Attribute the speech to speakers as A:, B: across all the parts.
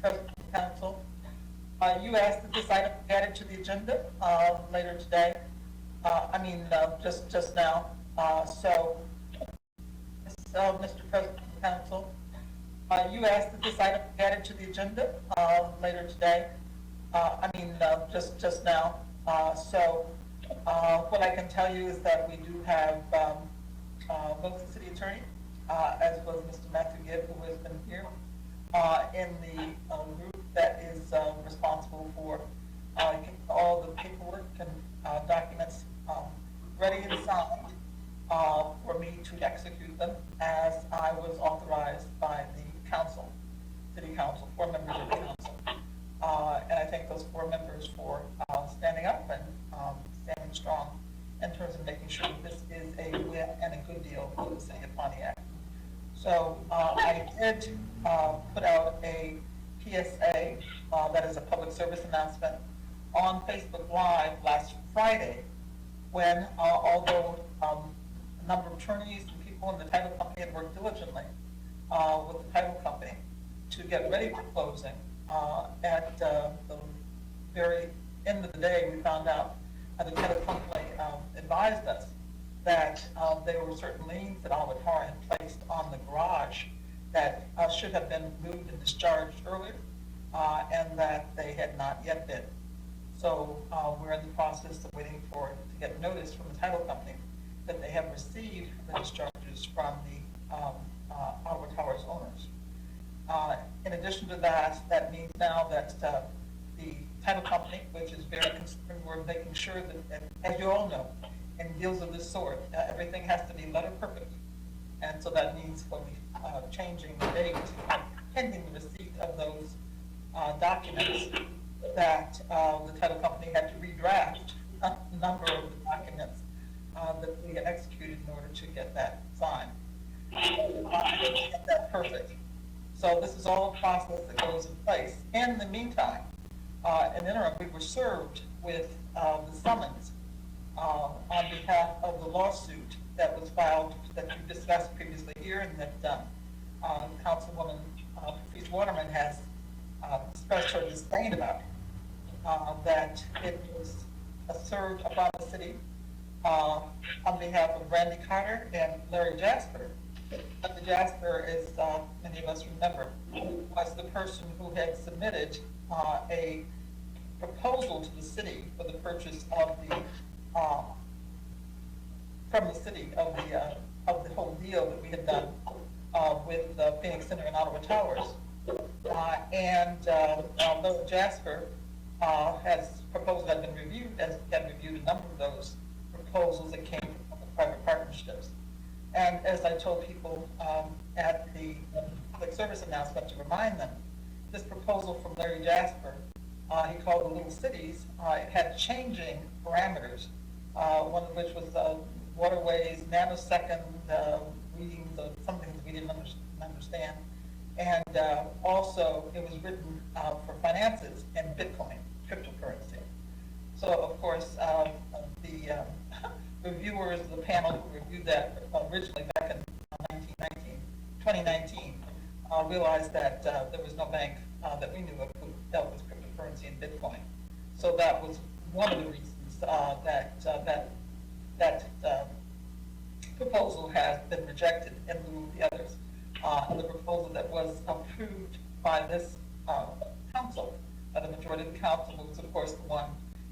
A: President of the Council. You asked that this item be added to the agenda later today. Just now. Mr. President of the Council, you asked that this item be added to the agenda later today. Just now. What I can tell you is that we do have both the city attorney, as well as Mr. Matthew Gibb, who has been here, in the group that is responsible for getting all the paperwork and documents ready and signed for me to execute them as I was authorized by the council, city council, 4 members of the council. And I thank those 4 members for standing up and standing strong in terms of making sure that this is a win and a good deal for the city of Pontiac. So I did put out a PSA, that is a public service announcement, on Facebook Live last Friday, when although a number of attorneys and people in the title company had worked diligently with the title company to get ready for closing, at the very end of the day, we found out the title company advised us that there were certain liens that Ottawa had placed on the garage that should have been moved and discharged earlier, and that they had not yet been. So we're in the process of waiting to get notice from the title company that they have received the discharges from the Ottawa Towers owners. In addition to that, that means now that the title company, which is very concerned, we're making sure that, as you all know, in deals of this sort, everything has to be letter perfect. And so that means when we changing the date, pending the receipt of those documents, that the title company had to redraft a number of the documents that we had executed in order to get that signed. Get that perfect. So this is all a process that goes in place. In the meantime, in the interim, we were served with the summons on behalf of the lawsuit that was filed, that you discussed previously here, and that Councilwoman Patrice Waterman has expressed her disdain about. That it was served upon the city on behalf of Randy Carter and Larry Jasper. Larry Jasper, as many of us remember, was the person who had submitted a proposal to the city for the purchase of the from the city of the whole deal that we had done with Phoenix Center and Ottawa Towers. Larry Jasper has proposal had been reviewed, had reviewed a number of those proposals that came from the private partnerships. And as I told people at the public service announcement to remind them, this proposal from Larry Jasper, he called the little cities, it had changing parameters, one of which was waterways, nanosecond readings of something that we didn't understand. And also it was written for finances and Bitcoin, cryptocurrency. So of course, the reviewers of the panel who reviewed that originally back in 2019, realized that there was no bank that we knew of who dealt with cryptocurrency and Bitcoin. So that was one of the reasons that proposal has been rejected in lieu of the others. The proposal that was approved by this council, by the majority of the council, was of course the one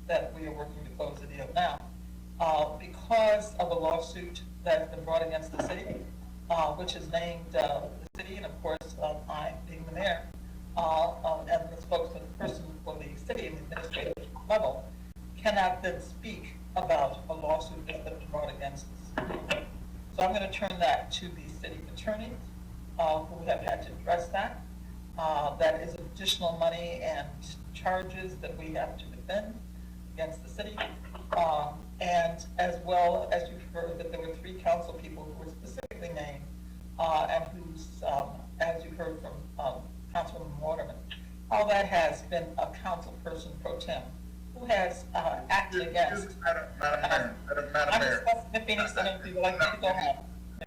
A: that we are working to close the deal now. Because of a lawsuit that has been brought against the city, which is named the city, and of course I, being the mayor, and the spokesperson for the city and the administrative level, cannot then speak about a lawsuit that's been brought against us. So I'm going to turn that to the city attorney, who have had to address that. That is additional money and charges that we have to defend against the city. And as well as you've heard that there were 3 council people who were specifically named, and who's, as you heard from Councilwoman Waterman, all that has been a council person pro tem who has acted against.
B: Madam Mayor.
A: I'm discussing the Phoenix Center. If you would like me to go ahead.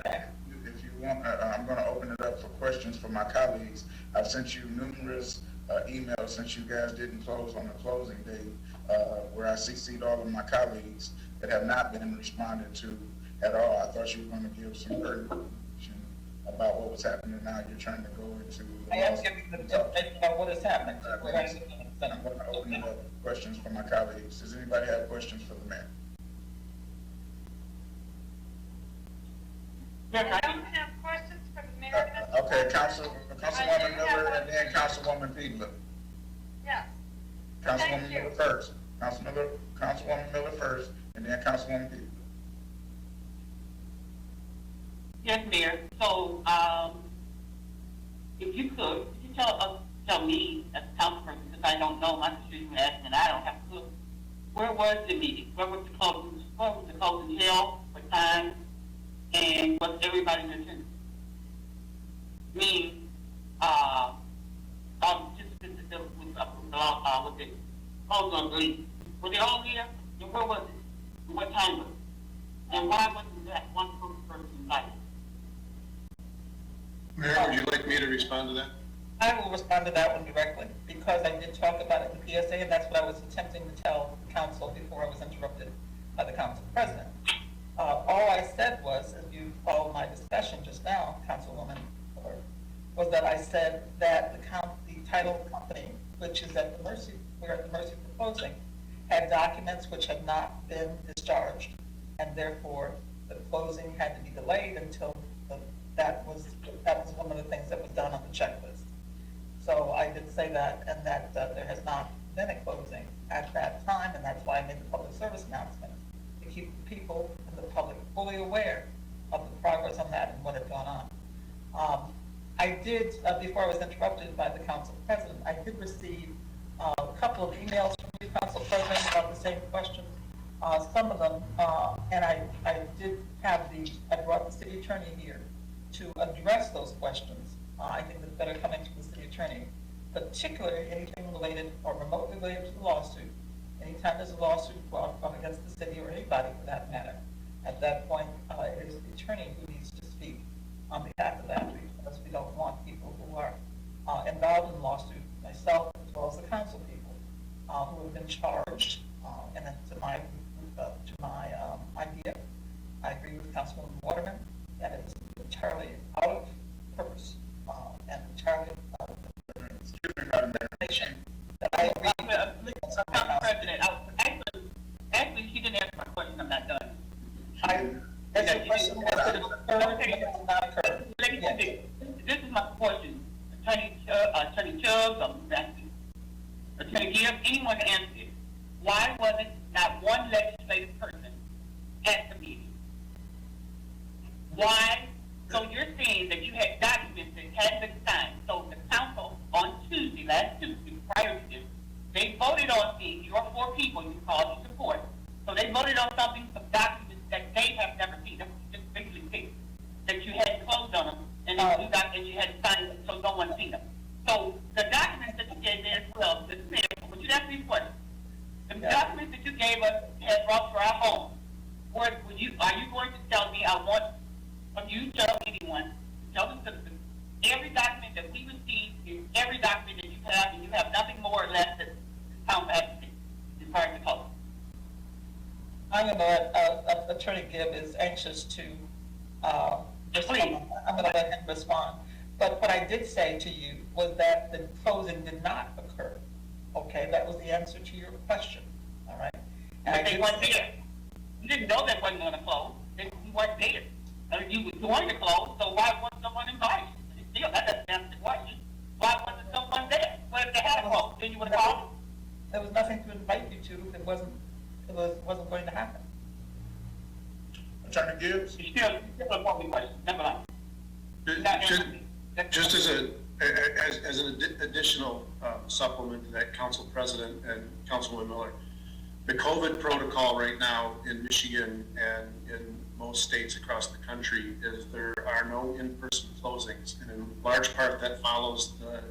A: Okay.
B: If you want, I'm going to open it up for questions from my colleagues. I've sent you numerous email, since you guys didn't close on the closing date, where I CC'd all of my colleagues that have not been responded to at all. I thought you were going to give some information about what was happening. Now you're trying to go into.
A: I am giving the information about what is happening.
B: I'm going to open it up questions for my colleagues. Does anybody have questions for the mayor?
C: I don't have questions for the mayor.
B: Okay, Councilwoman Miller and then Councilwoman Fiedler.
C: Yes.
B: Councilwoman Miller first. Councilwoman Miller first, and then Councilwoman Fiedler.
D: Yes, Mayor. So, if you could you tell me as a councilperson, because I don't know, I'm sure you asked, and I don't have to. Where was the meeting? Where was the closing? Where was the closing held? What time? And was everybody in attendance? Me, participants that was with the closed on leave. Were they all here? And where was it? And what time was it? And why wasn't that one person invited?
E: Mayor, would you like me to respond to that?
A: I will respond to that one directly, because I did talk about it in the PSA, and that's what I was attempting to tell the council before I was interrupted by the council president. All I said was, as you followed my discussion just now, Councilwoman Miller, was that I said that the title company, which is at the mercy, we're at the mercy for closing, had documents which had not been discharged, and therefore the closing had to be delayed until that was one of the things that was done on the checklist. So I did say that, and that there has not been a closing at that time, and that's why I made the public service announcement, to keep people and the public fully aware of the progress on that and what had gone on. I did, before I was interrupted by the council president, I did receive a couple of emails from you, council president, about the same questions. Some of them, and I brought the city attorney here to address those questions. I think it's better coming to the city attorney, particularly anything related or remotely related to the lawsuit. Anytime there's a lawsuit brought against the city or anybody for that matter, at that point, it is the attorney who needs to speak on behalf of that, because we don't want people who are involved in the lawsuit, myself as well as the council people, who have been charged. And then to my idea, I agree with Councilwoman Waterman that it's entirely out of purpose and entirely out of nation. That I agree.
D: Council President, actually, she didn't answer my question. I'm not done.
A: That's your question.
D: This is my question. Attorney Chubb, Attorney Gibbs, anyone can answer it. Why wasn't not one legislative person at the meeting? Why? So you're saying that you had documents that hadn't been signed. So the council on Tuesday, last Tuesday, prior to this, they voted on things. Your 4 people you called to support. So they voted on something, some documents that they have never seen. That was just basically fixed. That you hadn't closed on them, and you hadn't signed them, so no one's seen them. So the documents that you gave there as well, but you asked me a question. The documents that you gave us had brought to our home. Are you going to tell me, I want from you tell anyone, tell the citizens, every document that we received is every document that you have, and you have nothing more or less than town advocate is part of the code.
A: I'm going to let Attorney Gibb is anxious to respond. I'm going to let him respond. But what I did say to you was that the closing did not occur. Okay, that was the answer to your question. All right.
D: And they weren't there. You didn't know that wasn't going to close. You weren't there. You were going to close, so why wasn't someone invited? Still, that doesn't answer the question. Why wasn't someone there? What if they had a close? Then you would have called?
A: There was nothing to invite you to if it wasn't going to happen.
B: Attorney Gibbs?
D: You still a public question. Never mind.
E: Just as an additional supplement to that, Council President and Councilwoman Miller, the COVID protocol right now in Michigan and in most states across the country is there are no in-person closings, and in large part that follows the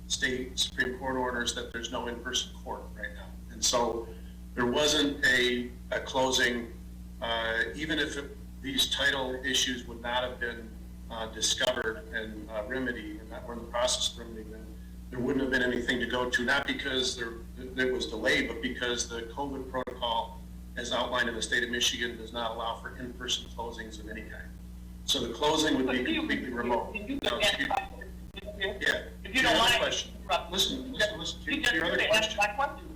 E: state Supreme Court orders that there's no in-person court right now. And so there wasn't a closing, even if these title issues would not have been discovered and remedied, and that we're in the process of remedying them, there wouldn't have been anything to go to, not because there was delayed, but because the COVID protocol, as outlined in the state of Michigan, does not allow for in-person closings of any kind. So the closing would be completely remote. Now, yeah.
D: If you don't mind.
E: Question. Listen to
D: You just
E: your other
D: answered
E: question.
D: my question.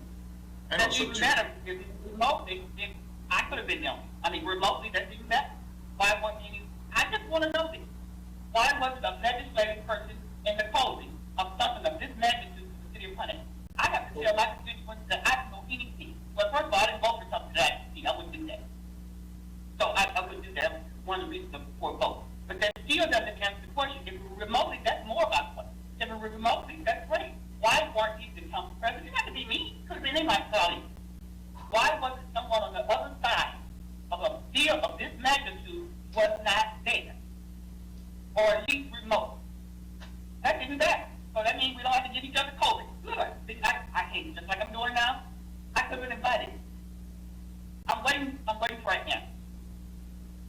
E: I know,
D: That's
E: so
D: even
E: two-
D: better, if remotely, if I could have been there. I mean, remotely, that's even better. Why wasn't you, I just want to know this. Why wasn't a legislative person in the closing of something of this magnitude to the city of Huntington? I have to tell my constituents that I can go anything. Well, first of all, I didn't vote for something that I didn't see. I wouldn't do that. So I wouldn't do that. One of the reasons for vote. But that still doesn't answer the question. If we were remotely, that's more about what. If we were remotely, that's great. Why weren't you the council president? It didn't have to be me. It could have been any of my colleagues. Why wasn't someone on the other side of a deal of this magnitude was not there? Or at least remote? That's even better. So that means we don't have to give each other COVID. Good. I hate it. Just like I'm doing now, I could have been invited. I'm waiting for right now.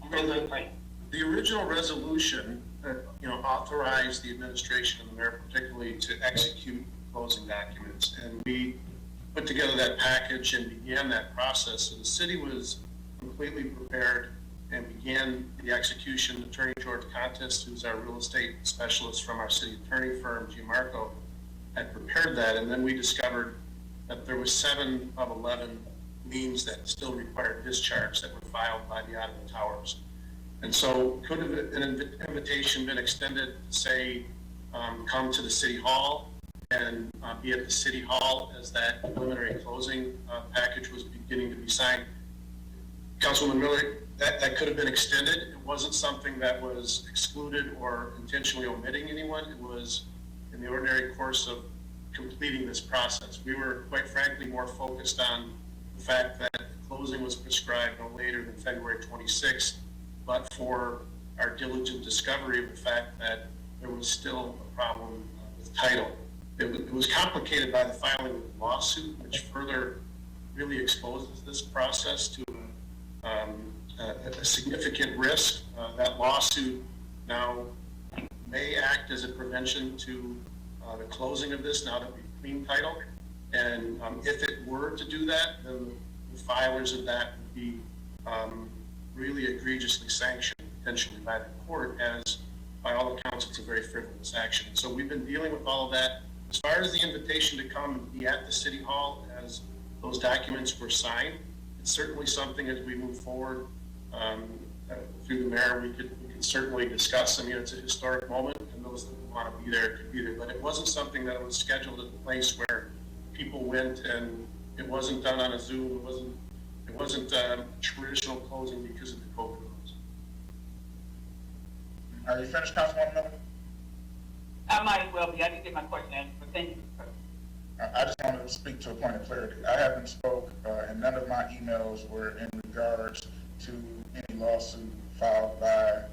D: I'm really waiting for it.
E: The original resolution that, authorized the administration and the mayor particularly to execute closing documents. And we put together that package and began that process. So the city was completely prepared and began the execution. Attorney George Contis, who's our real estate specialist from our city attorney firm, Gianmarco, had prepared that. And then we discovered that there was 7 of 11 liens that still required discharge that were filed by the Ottawa Towers. And so could have an invitation been extended to say, come to the city hall and be at the city hall as that preliminary closing package was beginning to be signed. Councilman Miller, that could have been extended. It wasn't something that was excluded or intentionally omitting anyone. It was in the ordinary course of completing this process. We were, quite frankly, more focused on the fact that the closing was prescribed no later than February 26th, but for our diligent discovery of the fact that there was still a problem with title. It was complicated by the filing of the lawsuit, which further really exposes this process to a significant risk. That lawsuit now may act as a prevention to the closing of this now that we've cleaned title. And if it were to do that, then the filers of that would be really egregiously sanctioned potentially by the court, as by all accounts it's a very frivolous action. So we've been dealing with all of that. As far as the invitation to come and be at the city hall as those documents were signed, it's certainly something as we move forward through the mayor we could certainly discuss. I mean, it's a historic moment, and those that want to be there could be there, but it wasn't something that was scheduled at the place where people went, and it wasn't done on a Zoom. It wasn't traditional closing because of the COVID rules.
B: Are you finished, Councilwoman Miller?
D: I might as well be. I didn't get my question answered, but thank you.
B: I just wanted to speak to a point of clarity. I haven't spoke, and none of my emails were in regards to any lawsuit filed by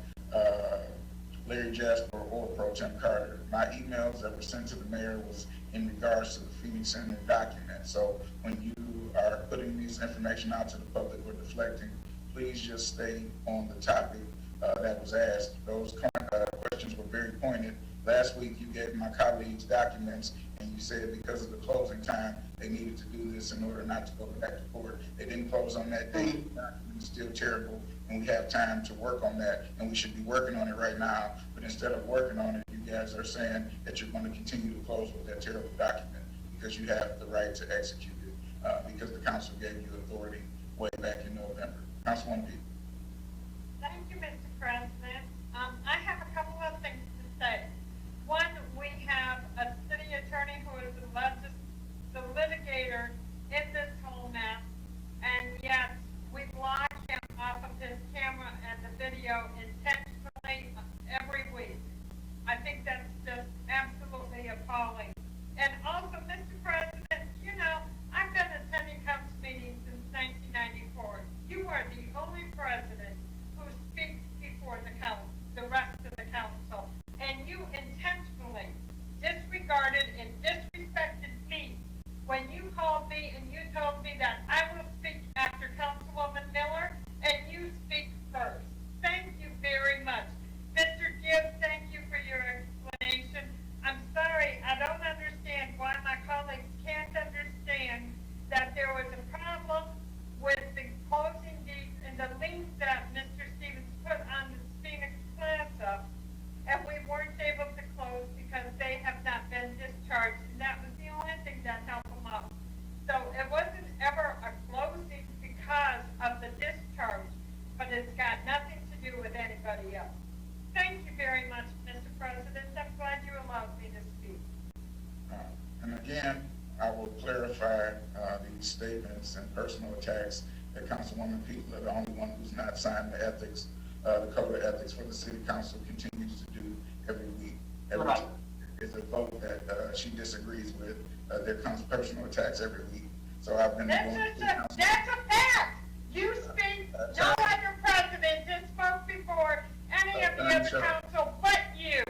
B: Larry Jasper or Pro Tem Carter. My emails that were sent to the mayor was in regards to the Phoenix Center document. So when you are putting this information out to the public or deflecting, please just stay on the topic that was asked. Those questions were very pointed. Last week, you gave my colleagues documents, and you said because of the closing time, they needed to do this in order not to go back to court. They didn't close on that day. The document is still terrible, and we have time to work on that, and we should be working on it right now. But instead of working on it, you guys are saying that you're going to continue to close with that terrible document because you have the right to execute it, because the council gave you authority way back in November. Councilwoman P.
C: Thank you, Mr. President. I have a couple of things to say. One, we have a city attorney who is the litigator in this whole mess, and yet we block him off of his camera and the video intentionally every week. I think that's just absolutely appalling. And also, Mr. President, I've been attending council meetings since 1994. You are the only president who speaks before the rest of the council. And you intentionally disregarded and disrespected me when you called me and you told me that I will speak after Councilwoman Miller and you speak first. Thank you very much. Mr. Gibbs, thank you for your explanation. I'm sorry, I don't understand
B: again, I will clarify these statements and personal attacks that Councilwoman People, the only one who's not signed the ethics, the code of ethics for the city council, continues to do every week. Every
A: Right.
B: time there's a vote that she disagrees with, there comes personal attacks every week. So I've been.
C: That's a fact. You speak, no other president just spoke before any of the other council but you.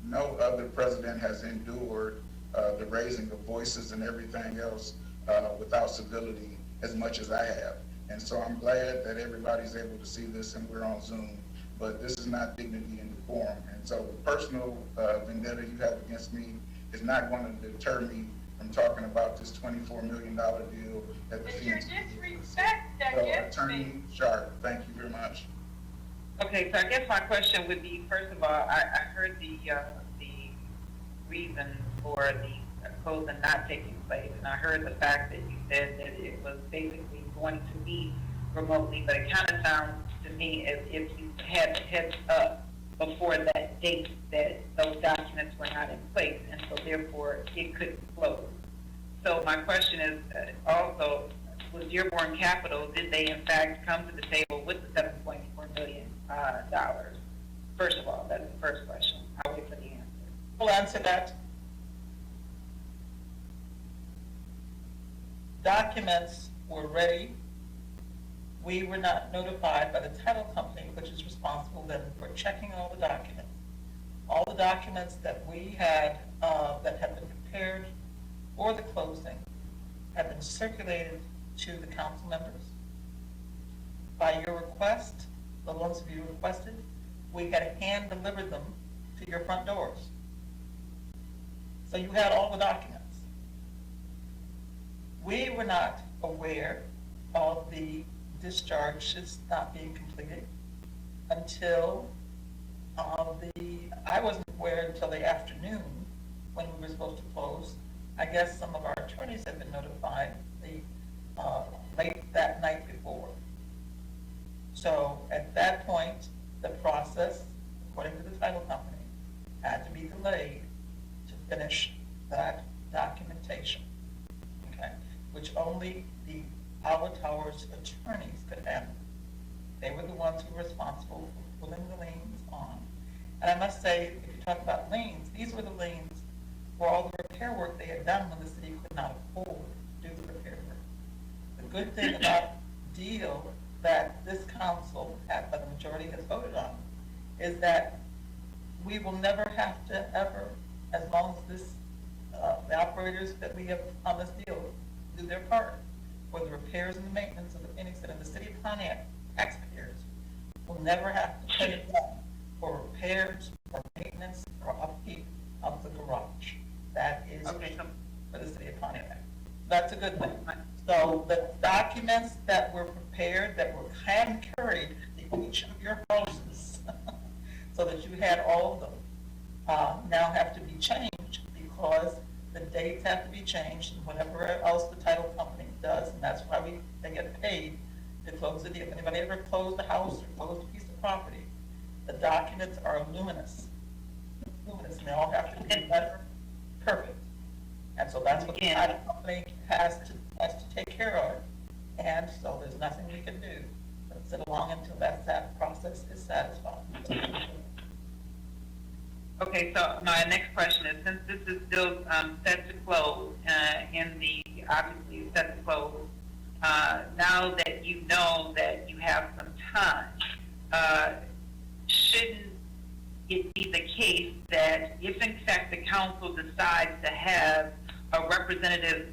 B: No other president has endured the raising of voices and everything else without civility as much as I have. And so I'm glad that everybody's able to see this and we're on Zoom, but this is not dignity and decorum. And so the personal vendetta you have against me is not going to deter me from talking about this $24 million deal that the
C: It's your
B: Phoenix.
C: disrespect
B: So
C: against me.
B: Attorney Sharp, thank you very much.
F: Okay, so I guess my question would be, first of all, I heard the reason for the closing not taking place, and I heard the fact that you said that it was basically going to be remotely, but it kind of sounds to me as if you had heads up before that date that those documents were not in place, and so therefore it couldn't close. So my question is also, with Dearborn Capital, did they in fact come to the table with the $7.4 million? First of all, that's the first question. I'll wait for the answer.
A: We'll answer that. Documents were ready. We were not notified by the title company, which is responsible then for checking all the documents. All the documents that we had, that had been prepared for the closing had been circulated to the council members. By your request, the ones of you requested, we had hand-delivered them to your front doors. So you had all the documents. We were not aware of the discharges not being completed until I wasn't aware until the afternoon when we were supposed to close. I guess some of our attorneys had been notified late that night before. So at that point, the process, according to the title company, had to be delayed to finish that documentation, okay? Which only the Ottawa Towers attorneys could handle. They were the ones who were responsible for pulling the liens on. And I must say, if you talk about liens, these were the liens for all the repair work they had done when the city could not afford to do the repair work. The good thing about the deal that this council, by the majority, has voted on is that we will never have to ever, as long as this, the operators that we have on this deal do their part for the repairs and the maintenance of the Phoenix and the city of Pontiac taxpayers will never have to pay them for repairs or maintenance or upkeep of the garage. That is
F: Okay, so
A: for the city of Pontiac. That's a good thing. So the documents that were prepared, that were hand carried to each of your houses, so that you had all of them, now have to be changed because the dates have to be changed and whatever else the title company does, and that's why they get paid to close the deal. If anybody ever closed a house or closed a piece of property, the documents are luminous, and they all have to be letter perfect. And so that's what the title company has to take care of. And so there's nothing we can do but sit along until that process is satisfied.
F: Okay, so my next question is, since this is still set to close, obviously it's set to close, now that you know that you have some time, shouldn't it be the case that if in fact the council decides to have a representative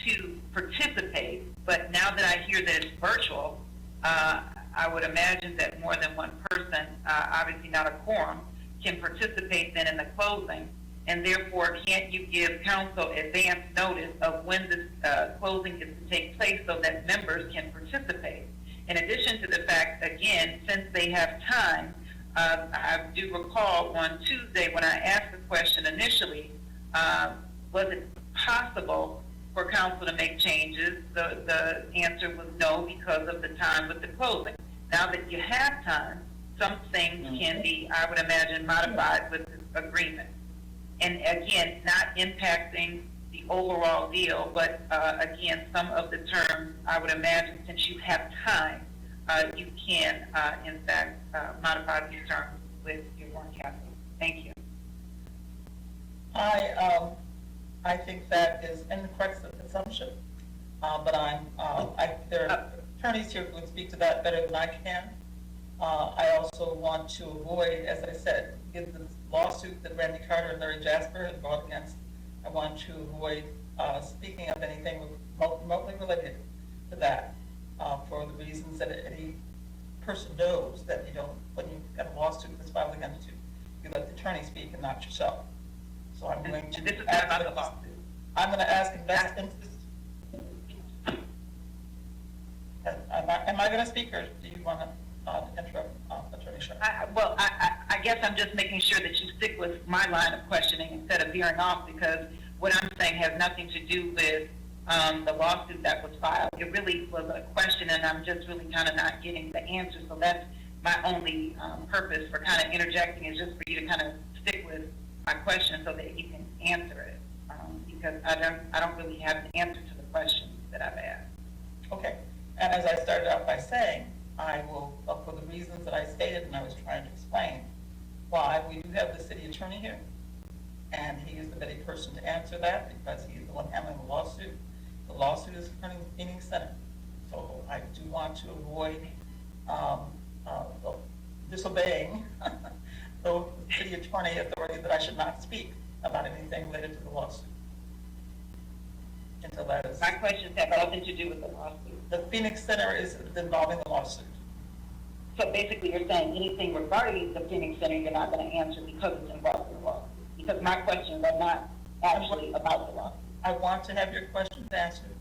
F: to participate, but now that I hear that it's virtual, I would imagine that more than one person, obviously not a quorum, can participate then in the closing, and therefore can't you give council advance notice of when this closing is to take place so that members can participate? In addition to the fact, again, since they have time, I do recall on Tuesday when I asked the question initially, was it possible for council to make changes? The answer was no because of the time with the closing. Now that you have time, some things can be, I would imagine, modified with this agreement. And again, not impacting the the overall deal, but again, some of the terms, I would imagine, since you have time, you can, in fact, modify these terms with your Dearborn Capital. Thank you.
A: I think that is incorrect assumption, but there are attorneys here who would speak to that better than I can. I also want to avoid, as I said, give the lawsuit that Randy Carter and Larry Jasper have brought against. I want to avoid speaking of anything remotely related to that for the reasons that any person knows that you don't, when you have a lawsuit that's filed against you, you let the attorney speak and not yourself. So I'm going to
F: This is not about the lawsuit.
A: I'm going to ask in best interest. Am I going to speak, or do you want to interrupt Attorney Sharp?
F: I guess I'm just making sure that you stick with my line of questioning instead of veering off, because what I'm saying has nothing to do with the lawsuit that was filed. It really was a question, and I'm just really kind of not getting the answer. So that's my only purpose for kind of interjecting, is just for you to kind of stick with my question so that you can answer it, because I don't really have an answer to the questions that I've asked.
A: Okay, and as I started out by saying, I will, for the reasons that I stated and I was trying to explain, why we do have the city attorney here, and he is the better person to answer that because he is the one handling the lawsuit. The lawsuit is currently being Senate, so I do want to avoid disobeying the city attorney authority that I should not speak about anything related to the lawsuit. Until that is.
F: My questions have nothing to do with the lawsuit.
A: The Phoenix Center is involving the lawsuit.
F: So basically, you're saying anything regarding the Phoenix Center, you're not going to answer because it's involved in the lawsuit. Because my questions are not actually about the lawsuit.
A: I want to have your questions answered,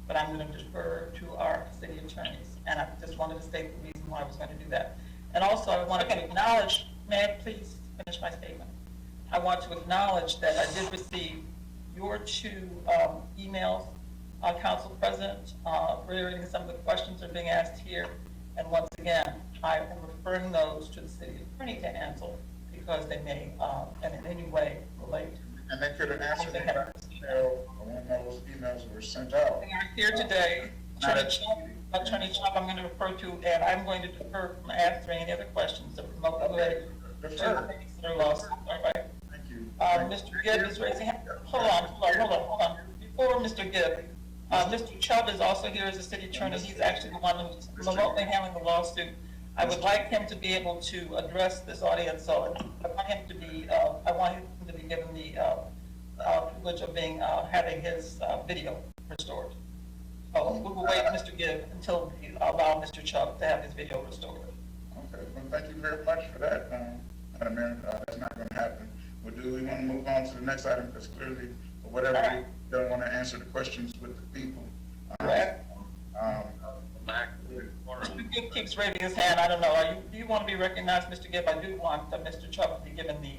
A: but I'm going to defer to our city attorneys. And I just wanted to state the reason why I was going to do that. And also, I wanted to acknowledge, may I please finish my statement? I want to acknowledge that I did receive your two emails, Council President, reiterating some of the questions that are being asked here. And once again, I am referring those to the city attorney to answer because they may, and in any way, relate.
B: And they could have answered it by email when those emails were sent out.
A: They are here today. Attorney Chubb, I'm going to refer to, and I'm going to defer from answering any other questions that promote the way to the lawsuit. All right.
B: Thank you.
A: Mr. Gibb is raising. Hold on. Before Mr. Gibb, Mr. Chubb is also here as a city attorney. He's actually the one who's remotely handling the lawsuit. I would like him to be able to address this audience, so I want him to be, given the privilege of having his video restored. So we will wait, Mr. Gibb, until we allow Mr. Chubb to have his video restored.
B: Okay, well, thank you very much for that, Madam Mayor. That's not going to happen. Do we want to move on to the next item? Because clearly, for whatever reason, we don't want to answer the questions with the people.
A: Correct. Mr. Gibb keeps raising his hand. I don't know. Do you want to be recognized, Mr. Gibb? I do want Mr. Chubb to be given the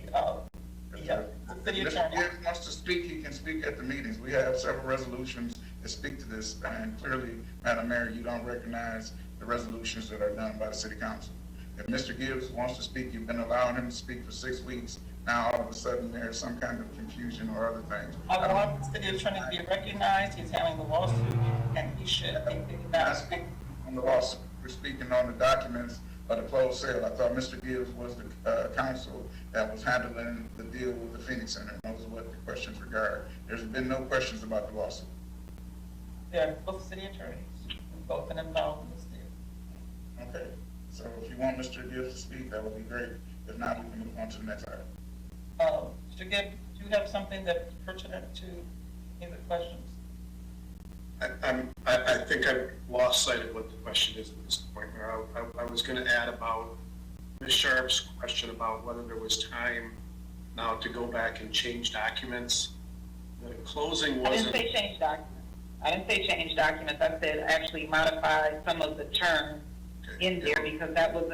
A: city
B: If
A: attorney.
B: Mr. Gibbs wants to speak, he can speak at the meetings. We have several resolutions that speak to this, and clearly, Madam Mayor, you don't recognize the resolutions that are done by the city council. If Mr. Gibbs wants to speak, you've been allowing him to speak for 6 weeks. Now, all of a sudden, there's some kind of confusion or other things.
A: I want the city attorney to be recognized. He's handling the lawsuit, and he should be
B: Not
A: recognized.
B: speaking on the lawsuit, we're speaking on the documents of the closed sale. I thought Mr. Gibbs was the counsel that was handling the deal with the Phoenix Center. Those are what the questions regard. There's been no questions about the lawsuit.
A: They're both city attorneys. We've both been involved in this deal.
B: Okay, so if you want Mr. Gibbs to speak, that would be great. If not, we can move on to the next item.
A: Mr. Gibb, do you have something that's pertinent to any of the questions?
E: I think I've lost sight of what the question is at this point. I was going to add about Ms. Sharp's question about whether there was time now to go back and change documents. The closing wasn't.
F: I didn't say change documents. I said actually modify some of the terms in there, because that was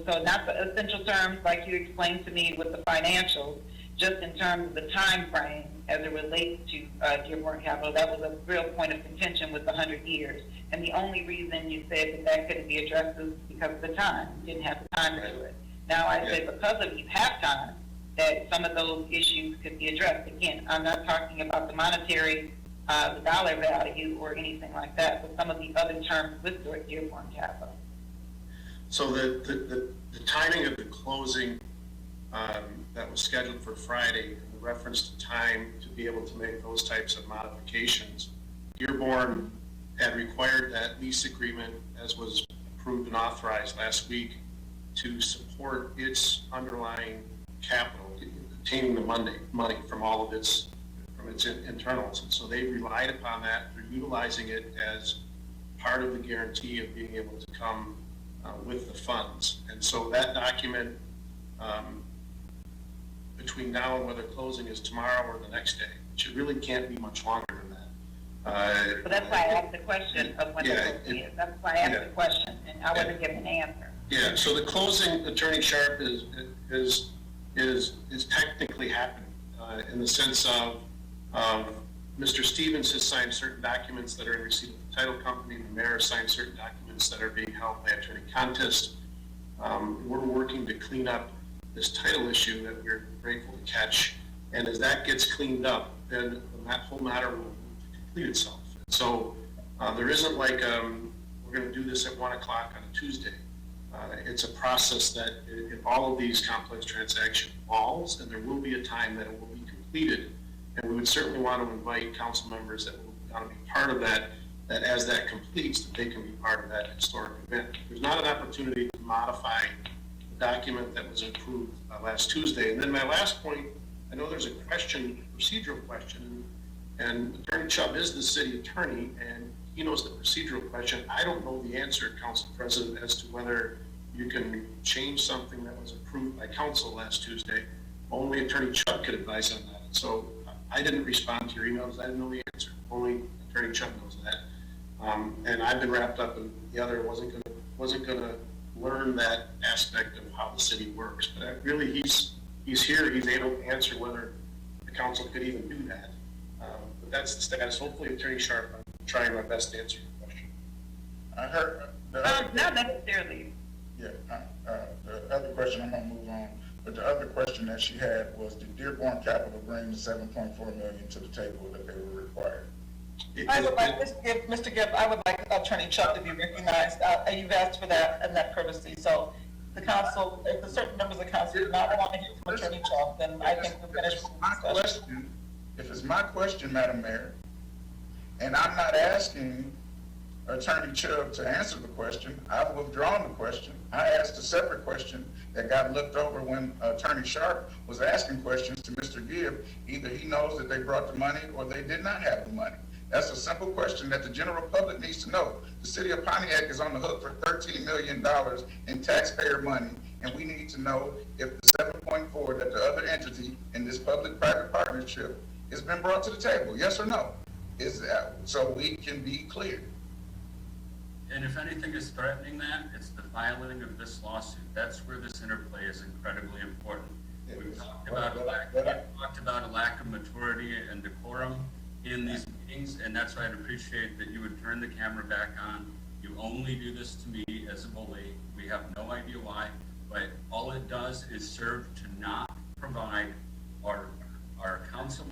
F: so not the essential terms like you explained to me with the financials, just in terms of the time frame as it relates to Dearborn Capital. That was a real point of contention with the 100 years. And the only reason you said that couldn't be addressed is because of the time. You didn't have the time to do it. Now I said because of you have time, that some of those issues could be addressed. Again, I'm not talking about the monetary, the dollar value or anything like that, but some of the other terms with Dearborn Capital.
E: So the timing of the closing that was scheduled for Friday, and the reference to time to be able to make those types of modifications, Dearborn had required that lease agreement, as was approved and authorized last week, to support its underlying capital, obtaining the money from all of its internals. And so they relied upon that. They're utilizing it as part of the guarantee of being able to come with the funds. And so that document, between now and whether closing is tomorrow or the next day, which it really can't be much longer than that.
F: So that's why I asked the question of when the closing is. That's why I asked the question, and I wasn't given an answer.
E: Yeah, so the closing, Attorney Sharp, is technically happening in the sense of Mr. Stevens has signed certain documents that are in receipt of the title company. The mayor has signed certain documents that are being held by Attorney Contest. We're working to clean up this title issue that we're grateful to catch. And as that gets cleaned up, then that whole matter will complete itself. So there isn't like we're going to do this at 1 o'clock on a Tuesday. It's a process that in all of these complex transactions evolves, and there will be a time that it will be completed. And we would certainly want to invite council members that will want to be part of that, that as that completes, that they can be part of that historic event. There's not an opportunity to modify the document that was approved last Tuesday. And then my last point, I know there's a question, a procedural question, and Attorney Chubb is the city attorney, and he knows the procedural question. I don't know the answer, Council President, as to whether you can change something that was approved by council last Tuesday. Only Attorney Chubb could advise on that. So I didn't respond to your emails. I didn't know the answer. Only Attorney Chubb knows that. And I've been wrapped up in the other. Wasn't gonna learn that aspect of how the city works. But really, he's here. He's able to answer whether the council could even do that. But that's the status. Hopefully, Attorney Sharp, I'm trying my best to answer your question.
B: I heard.
F: Not necessarily.
B: Yeah, the other question, I'm gonna move on, but the other question that she had was, did Dearborn Capital bring the $7.4 million to the table that they were required?
A: I would like, Mr. Gibb, I would like Attorney Chubb to be recognized. You've asked for that and that courtesy, so the council, if the certain members of the council do not want to hear from Attorney Chubb, then I think we're finished with the discussion.
B: If it's my question, Madam Mayor, and I'm not asking Attorney Chubb to answer the question, I've withdrawn the question. I asked a separate question that got looked over when Attorney Sharp was asking questions to Mr. Gibb. Either he knows that they brought the money or they did not have the money. That's a simple question that the general public needs to know. The city of Pontiac is on the hook for $13 million in taxpayer money, and we need to know if the 7.4 that the other entity in this public-private partnership has been brought to the table, yes or no? Is that, so we can be clear.
G: And if anything is threatening that, it's the filing of this lawsuit. That's where this interplay is incredibly important. We've talked about a lack of maturity and decorum in these meetings, and that's why I'd appreciate that you would turn the camera back on. You only do this to me as a bully. We have no idea why, but all it does is serve to not provide our council.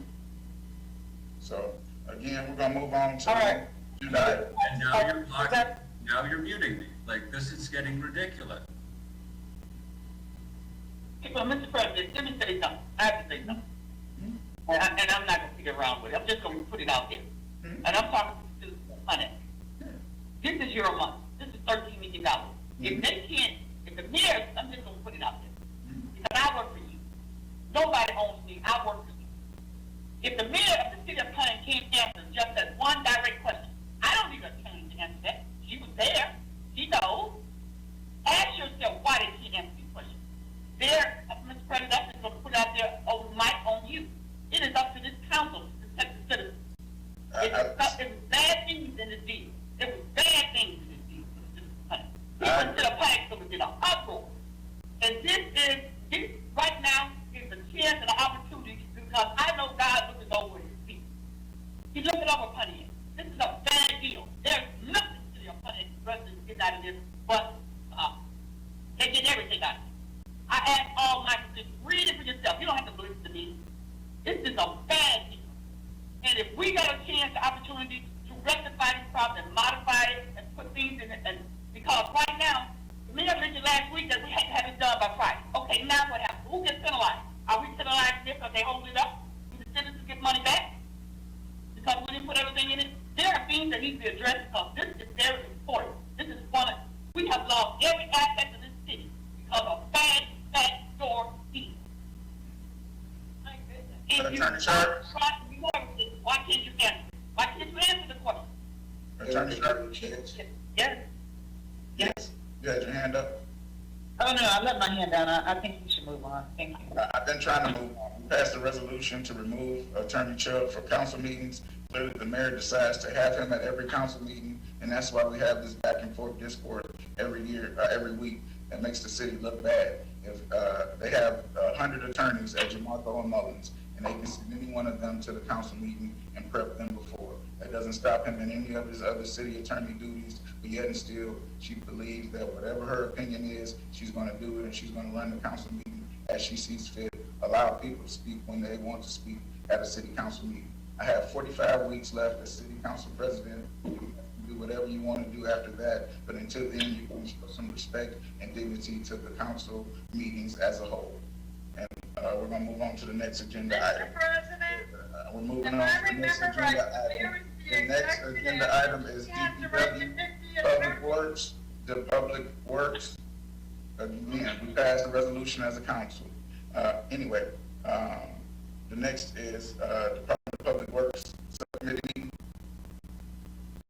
B: So again, we're gonna move on to.
A: All right.
B: July.
G: And now you're blocking, now you're muting me. Like, this is getting ridiculous.
D: Well, Mr. President, let me say something. I have to say something. And I'm not going to figure around with it. I'm just going to put it out there. And I'm talking to money. This is your money. This is $13 million. If they can't, if the mayor, I'm just going to put it out there. Because I work for you. Nobody owns me. I work for you. If the mayor of the city of Pontiac can't answer just that one direct question, I don't need an attorney to answer that. She was there. She knows. Ask yourself, why did she answer these questions? There, Mr. President, I'm just going to put it out there over mic on you. It is up to this council to protect the citizens. It was bad things in this deal. There was bad things in this deal for the citizens of Pontiac. People to the Pontiac so we did an uproar. And this right now is a chance and an opportunity because I know God looking over his feet. He's looking over Pontiac. This is a bad deal. There's nothing to the Pontiac residents get out of this, but they get everything out of it. I ask all my constituents, read it for yourself. You don't have to And if we got a chance, opportunity to rectify these problems and modify it and put things in it, and because right now, the mayor mentioned last week that we had to have it done by Friday. Okay, now what happens? Who gets penalized? Are we penalized because they hold it up? Do the citizens get money back? Because we didn't put everything in it? There are things that need to be addressed because this is very important. This is one of, we have lost every aspect of this city because of bad backdoor deals. If you
B: Attorney Sharp?
D: why can't you answer? Why can't you answer the question?
B: Attorney Sharp?
F: Yes.
B: Yes. You had your hand up?
F: Oh, no, I let my hand down. I think we should move on. Thank you.
B: I've been trying to move on. We passed a resolution to remove Attorney Chubb from council meetings. Clearly, the mayor decides to have him at every council meeting, and that's why we have this back and forth discourse every year, every week. That makes the city look bad. If they have 100 attorneys at Jamarco and Mullins, and they can send any one of them to the council meeting and prep them before. That doesn't stop him in any of his other city attorney duties, but yet and still, she believes that whatever her opinion is, she's gonna do it, and she's gonna run the council meeting as she sees fit, allow people to speak when they want to speak at a city council meeting. I have 45 weeks left as city council president. You can do whatever you want to do after that, but until then, you can show some respect and dignity to the council meetings as a whole. And we're gonna move on to the next agenda item.
C: Mr. President,
B: We're moving
C: if
B: on
C: I
B: to the next
C: remember right,
B: agenda item.
C: there is
B: The next agenda item is
C: he has to write the
B: DPW,
C: 50th
B: Public Works, the Public Works. Again, we passed the resolution as a council. Anyway, the next is Department of Public Works Subcommittee